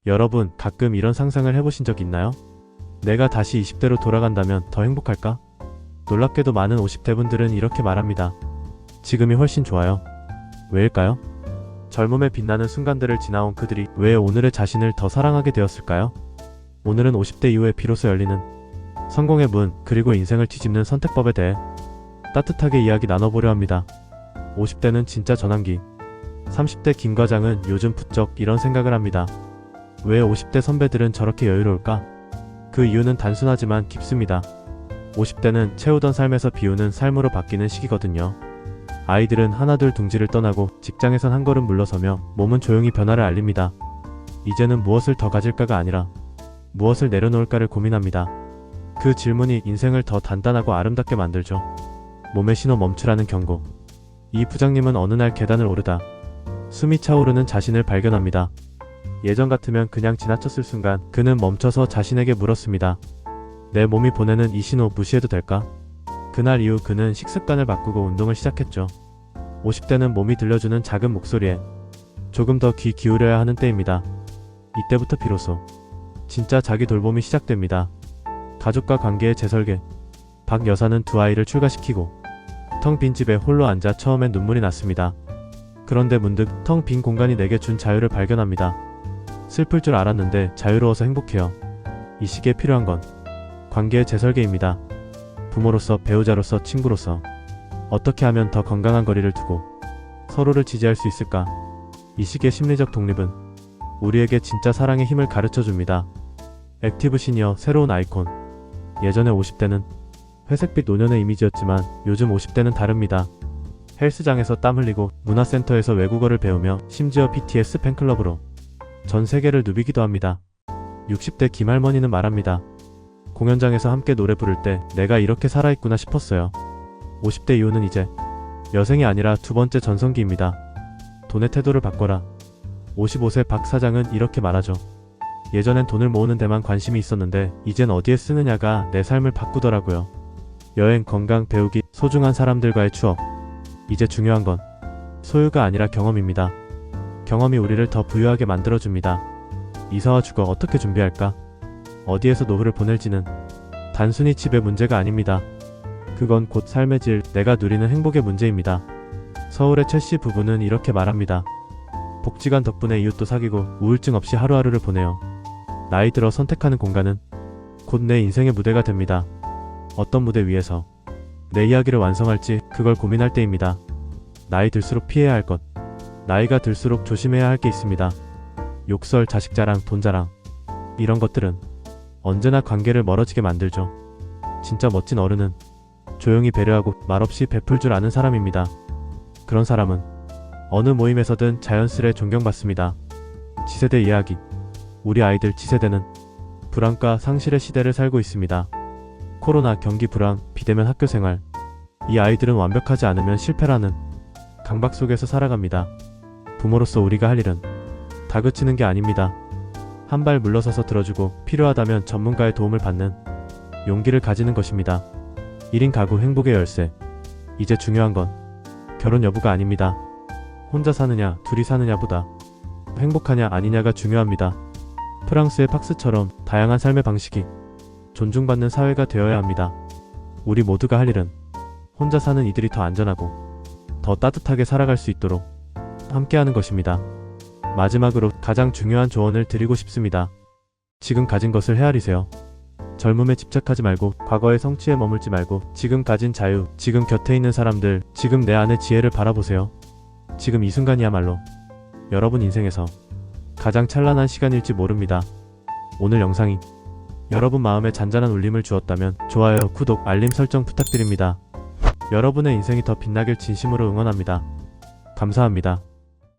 여러분, 가끔 이런 상상을 해보신 적 있나요? 내가 다시 20대로 돌아간다면 더 행복할까? 놀랍게도 많은 50대 분들은 이렇게 말합니다. 지금이 훨씬 좋아요. 왜일까요? 젊음에 빛나는 순간들을 지나온 그들이 왜 오늘의 자신을 더 사랑하게 되었을까요? 오늘은 50대 이후에 비로소 열리는 성공의 문, 그리고 인생을 뒤집는 선택법에 대해 따뜻하게 이야기 나눠보려 합니다. 50대는 진짜 전환기. 30대 김 과장은 요즘 부쩍 이런 생각을 합니다. 왜 50대 선배들은 저렇게 여유로울까? 그 이유는 단순하지만 깊습니다. 50대는 채우던 삶에서 비우는 삶으로 바뀌는 시기거든요. 아이들은 하나둘 둥지를 떠나고 직장에선 한 걸음 물러서며 몸은 조용히 변화를 알립니다. 이제는 무엇을 더 가질까가 아니라 무엇을 내려놓을까를 고민합니다. 그 질문이 인생을 더 단단하고 아름답게 만들죠. 몸의 신호 멈추라는 경고. 이 부장님은 어느 날 계단을 오르다 숨이 차오르는 자신을 발견합니다. 예전 같으면 그냥 지나쳤을 순간 그는 멈춰서 자신에게 물었습니다. 내 몸이 보내는 이 신호 무시해도 될까? 그날 이후 그는 식습관을 바꾸고 운동을 시작했죠. 50대는 몸이 들려주는 작은 목소리에 조금 더 귀 기울여야 하는 때입니다. 이때부터 비로소 진짜 자기 돌봄이 시작됩니다. 가족과 관계의 재설계. 박 여사는 두 아이를 출가시키고 텅 빈 집에 홀로 앉아 처음엔 눈물이 났습니다. 그런데 문득 텅 빈 공간이 내게 준 자유를 발견합니다. 슬플 줄 알았는데 자유로워서 행복해요. 이 시기에 필요한 건 관계의 재설계입니다. 부모로서, 배우자로서, 친구로서 어떻게 하면 더 건강한 거리를 두고 서로를 지지할 수 있을까? 이 시기의 심리적 독립은 우리에게 진짜 사랑의 힘을 가르쳐줍니다. 액티브 시니어, 새로운 아이콘. 예전에 50대는 회색빛 노년의 이미지였지만 요즘 50대는 다릅니다. 헬스장에서 땀 흘리고 문화센터에서 외국어를 배우며 심지어 BTS 팬클럽으로 전 세계를 누비기도 합니다. 60대 김할머니는 말합니다. 공연장에서 함께 노래 부를 때 내가 이렇게 살아있구나 싶었어요. 50대 이후는 이제 여생이 아니라 두 번째 전성기입니다. 돈의 태도를 바꿔라. 55세 박 사장은 이렇게 말하죠. 예전엔 돈을 모으는 데만 관심이 있었는데 이젠 어디에 쓰느냐가 내 삶을 바꾸더라고요. 여행, 건강, 배우기, 소중한 사람들과의 추억. 이제 중요한 건 소유가 아니라 경험입니다. 경험이 우리를 더 부유하게 만들어줍니다. 이사와 주거 어떻게 준비할까? 어디에서 노후를 보낼지는 단순히 집의 문제가 아닙니다. 그건 곧 삶의 질, 내가 누리는 행복의 문제입니다. 서울의 최씨 부부는 이렇게 말합니다. 복지관 덕분에 이웃도 사귀고 우울증 없이 하루하루를 보내요. 나이 들어 선택하는 공간은 곧 내 인생의 무대가 됩니다. 어떤 무대 위에서 내 이야기를 완성할지 그걸 고민할 때입니다. 나이 들수록 피해야 할 것, 나이가 들수록 조심해야 할 게 있습니다. 욕설, 자식 자랑, 돈 자랑. 이런 것들은 언제나 관계를 멀어지게 만들죠. 진짜 멋진 어른은 조용히 배려하고 말없이 베풀 줄 아는 사람입니다. 그런 사람은 어느 모임에서든 자연스레 존경받습니다. 지세대 이야기. 우리 아이들 지세대는 불안과 상실의 시대를 살고 있습니다. 코로나, 경기 불황, 비대면 학교 생활. 이 아이들은 완벽하지 않으면 실패라는 강박 속에서 살아갑니다. 부모로서 우리가 할 일은 다그치는 게 아닙니다. 한 발 물러서서 들어주고 필요하다면 전문가의 도움을 받는 용기를 가지는 것입니다. 1인 가구 행복의 열쇠. 이제 중요한 건 결혼 여부가 아닙니다. 혼자 사느냐, 둘이 사느냐보다 행복하냐 아니냐가 중요합니다. 프랑스의 팍스처럼 다양한 삶의 방식이 존중받는 사회가 되어야 합니다. 우리 모두가 할 일은 혼자 사는 이들이 더 안전하고 더 따뜻하게 살아갈 수 있도록 함께하는 것입니다. 마지막으로 가장 중요한 조언을 드리고 싶습니다. 지금 가진 것을 헤아리세요. 젊음에 집착하지 말고 과거의 성취에 머물지 말고 지금 가진 자유, 지금 곁에 있는 사람들, 지금 내 안의 지혜를 바라보세요. 지금 이 순간이야말로 여러분 인생에서 가장 찬란한 시간일지 모릅니다. 오늘 영상이 여러분 마음에 잔잔한 울림을 주었다면 좋아요, 구독, 알림 설정 부탁드립니다. 여러분의 인생이 더 빛나길 진심으로 응원합니다. 감사합니다.